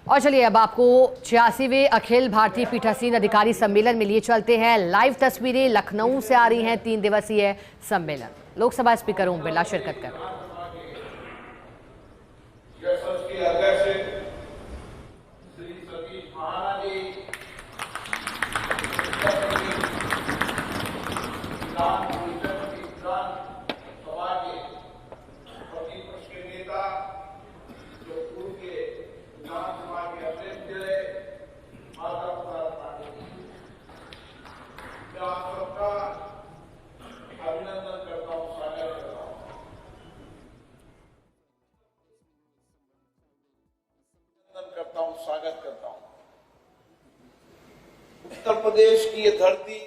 और चलिए अब आपको 86वें अखिल भारतीय पीठासीन अधिकारी सम्मेलन में लिए चलते हैं। लाइव तस्वीरें लखनऊ से आ रही हैं। 3 दिवसीय सम्मेलन लोकसभा स्पीकर ओम बिरला शिरकत कर रहे हैं। स्वागत करता हूं। उत्तर प्रदेश की ये धरती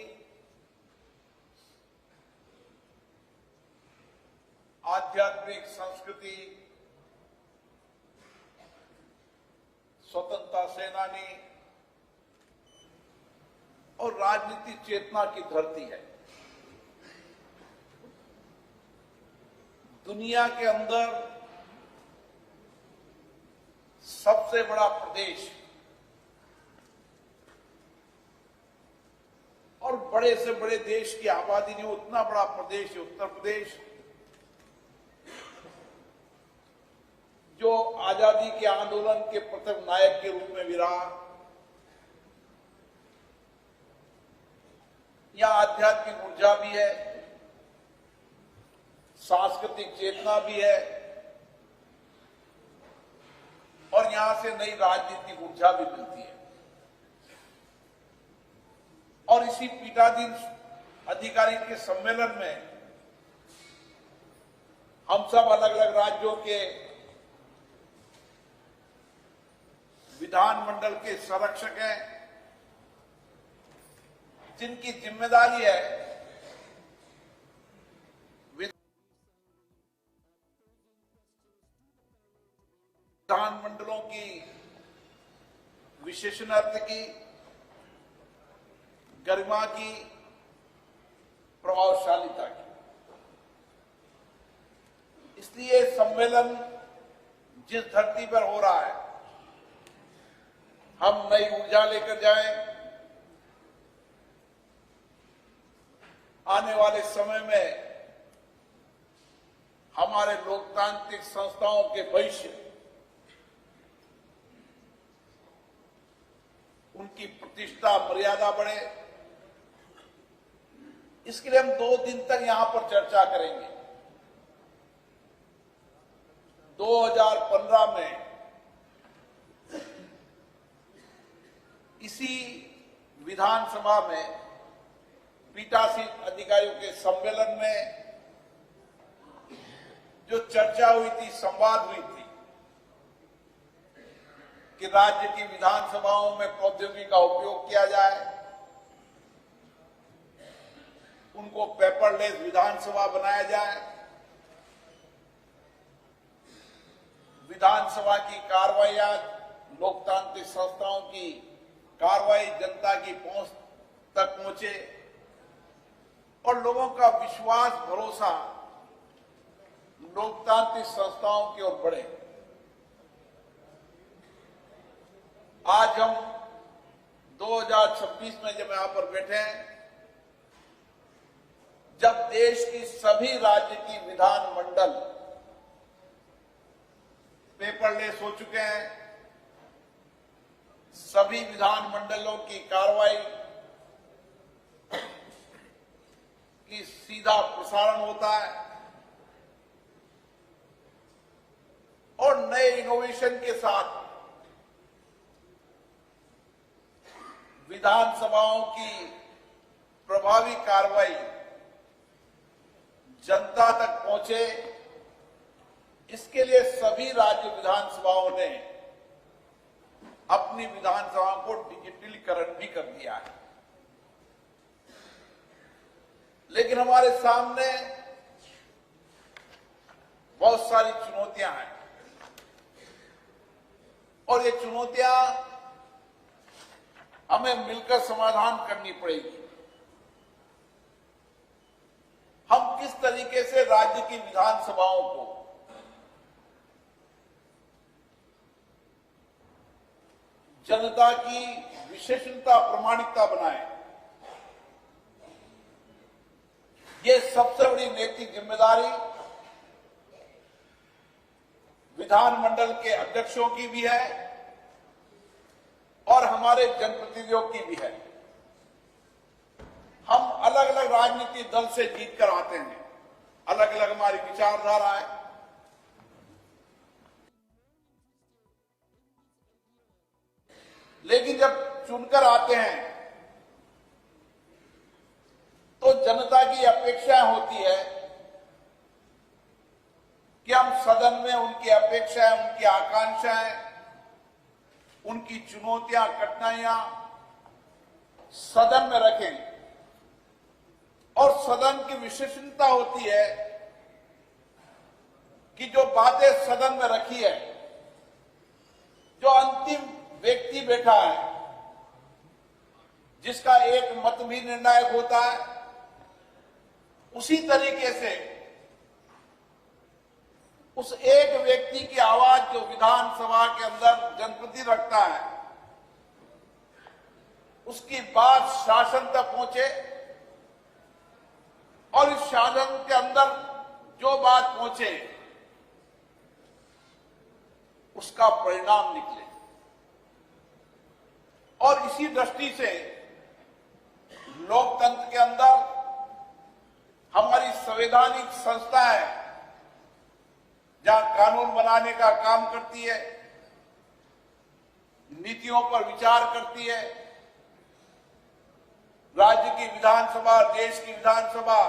आध्यात्मिक संस्कृति, स्वतंत्रता सेनानी और राजनीतिक चेतना की धरती है। दुनिया के अंदर सबसे बड़ा प्रदेश और बड़े से बड़े देश की आबादी ने उतना बड़ा प्रदेश है उत्तर प्रदेश, जो आजादी के आंदोलन के प्रथम नायक के रूप में भी रहा। यहां आध्यात्मिक ऊर्जा भी है, सांस्कृतिक चेतना भी है और यहां से नई राजनीतिक ऊर्जा भी मिलती है। और इसी पीठासीन अधिकारी के सम्मेलन में हम सब अलग अलग राज्यों के विधानमंडल के संरक्षक हैं, जिनकी जिम्मेदारी है विधानमंडलों की विशेषणत्व की, गरिमा की, प्रभावशालीता की। इसलिए सम्मेलन जिस धरती पर हो रहा है, हम नई ऊर्जा लेकर जाएं। आने वाले समय में हमारे लोकतांत्रिक संस्थाओं के भविष्य, उनकी प्रतिष्ठा मर्यादा बढ़े, इसके लिए हम 2 दिन तक यहां पर चर्चा करेंगे। 2015 में इसी विधानसभा में पीठासीन अधिकारियों के सम्मेलन में जो चर्चा हुई थी, संवाद हुई थी कि राज्य की विधानसभाओं में प्रौद्योगिकी का उपयोग किया जाए, उनको पेपरलेस विधानसभा बनाया जाए, विधानसभा की कार्रवाइयां, लोकतांत्रिक संस्थाओं की कार्रवाई जनता की पहुंच तक पहुंचे और लोगों का विश्वास, भरोसा लोकतांत्रिक संस्थाओं की ओर बढ़े। आज हम 2026 में जब यहां पर बैठे हैं, जब देश की सभी राज्य की विधानमंडल पेपरलेस हो चुके हैं, सभी विधानमंडलों की कार्रवाई की सीधा प्रसारण होता है और नए इनोवेशन के साथ विधानसभाओं की प्रभावी कार्रवाई जनता तक पहुंचे, इसके लिए सभी राज्य विधानसभाओं ने अपनी विधानसभाओं को डिजिटलीकरण भी कर दिया है। लेकिन हमारे सामने बहुत सारी चुनौतियां हैं और ये चुनौतियां हमें मिलकर समाधान करनी पड़ेगी। हम किस तरीके से राज्य की विधानसभाओं को जनता की विशेषता प्रामाणिकता बनाए, ये सबसे बड़ी नैतिक जिम्मेदारी विधानमंडल के अध्यक्षों की भी है और हमारे जनप्रतिनिधियों की भी है। हम अलग अलग राजनीतिक दल से जीतकर आते हैं, अलग अलग हमारी विचारधारा है, लेकिन जब चुनकर आते हैं तो जनता की अपेक्षा होती है कि हम सदन में उनकी अपेक्षाएं, उनकी आकांक्षाएं, उनकी चुनौतियां, कठिनाइयां सदन में रखें। और सदन की विशेषता होती है कि जो बातें सदन में रखी है, जो अंतिम व्यक्ति बैठा है जिसका एक मत भी निर्णायक होता है, उसी तरीके से उस एक व्यक्ति की आवाज जो विधानसभा के अंदर जनप्रतिनिधि रखता है, उसकी बात शासन तक पहुंचे और इस शासन के अंदर जो बात पहुंचे उसका परिणाम निकले। और इसी दृष्टि से लोकतंत्र के अंदर हमारी संवैधानिक संस्थाएं जहां कानून बनाने का काम करती है, नीतियों पर विचार करती है, राज्य की विधानसभा, देश की विधानसभा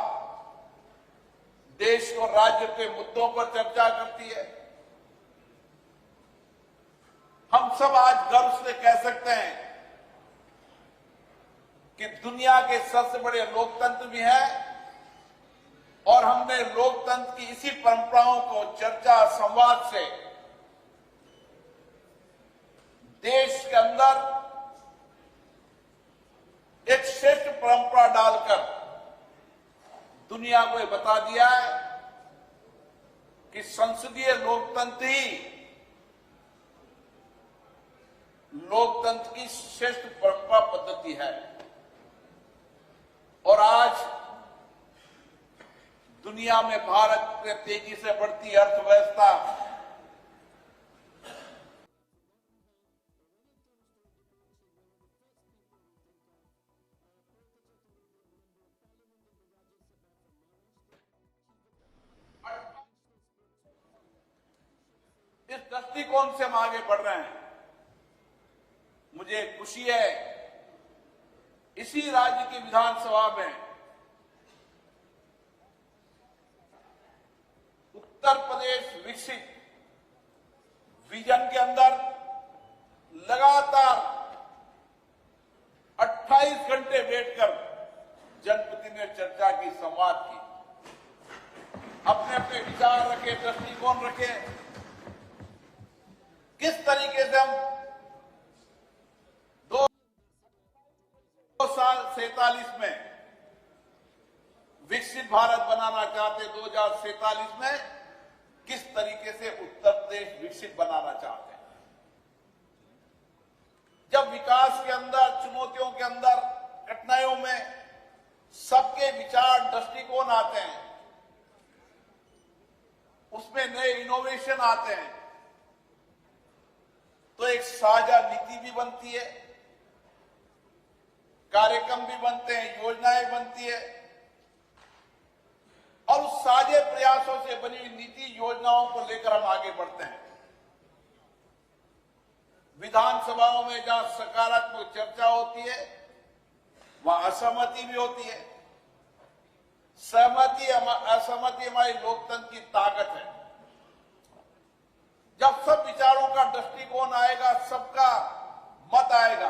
देश और राज्य के मुद्दों पर चर्चा करती है। हम सब आज गर्व से कह सकते हैं कि दुनिया के सबसे बड़े लोकतंत्र भी हैं और हमने लोकतंत्र की इसी परंपराओं को चर्चा संवाद से देश के अंदर एक श्रेष्ठ परंपरा डालकर दुनिया को ये बता दिया है कि संसदीय लोकतंत्र ही लोकतंत्र की श्रेष्ठ परंपरा पद्धति है। और आज दुनिया में भारत में तेजी से बढ़ती अर्थव्यवस्था, इस दृष्टिकोण से हम आगे बढ़ रहे हैं। मुझे खुशी है इसी राज्य की विधानसभा में उत्तर प्रदेश विकसित विजन के अंदर लगातार 28 घंटे बैठकर जनप्रतिनिधि ने चर्चा की, संवाद की, अपने अपने विचार रखे, दृष्टिकोण रखे, किस तरीके से हम 2047 में विकसित भारत बनाना चाहते, 2047 में किस तरीके से उत्तर प्रदेश विकसित बनाना चाहते हैं। जब विकास के अंदर, चुनौतियों के अंदर, कठिनाइयों में सबके विचार, दृष्टिकोण आते हैं, उसमें नए इनोवेशन आते हैं, तो एक साझा नीति भी बनती है, कार्यक्रम भी बनते हैं, योजनाएं बनती है और उस साझे प्रयासों से बनी हुई नीति योजनाओं को लेकर हम आगे बढ़ते हैं। विधानसभाओं में जहां सकारात्मक चर्चा होती है वहां असहमति भी होती है। सहमति, असहमति हमारी लोकतंत्र की ताकत है। जब सब विचारों का दृष्टिकोण आएगा, सबका मत आएगा,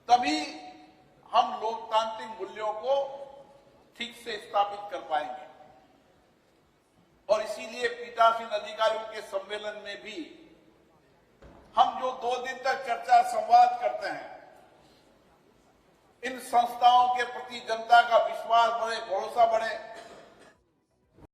तभी हम लोकतांत्रिक मूल्यों को ठीक से स्थापित कर पाएंगे। और इसीलिए पीठासीन अधिकारियों के सम्मेलन में भी हम जो 2 दिन तक चर्चा संवाद करते हैं, इन संस्थाओं के प्रति जनता का विश्वास बढ़े, भरोसा बढ़े,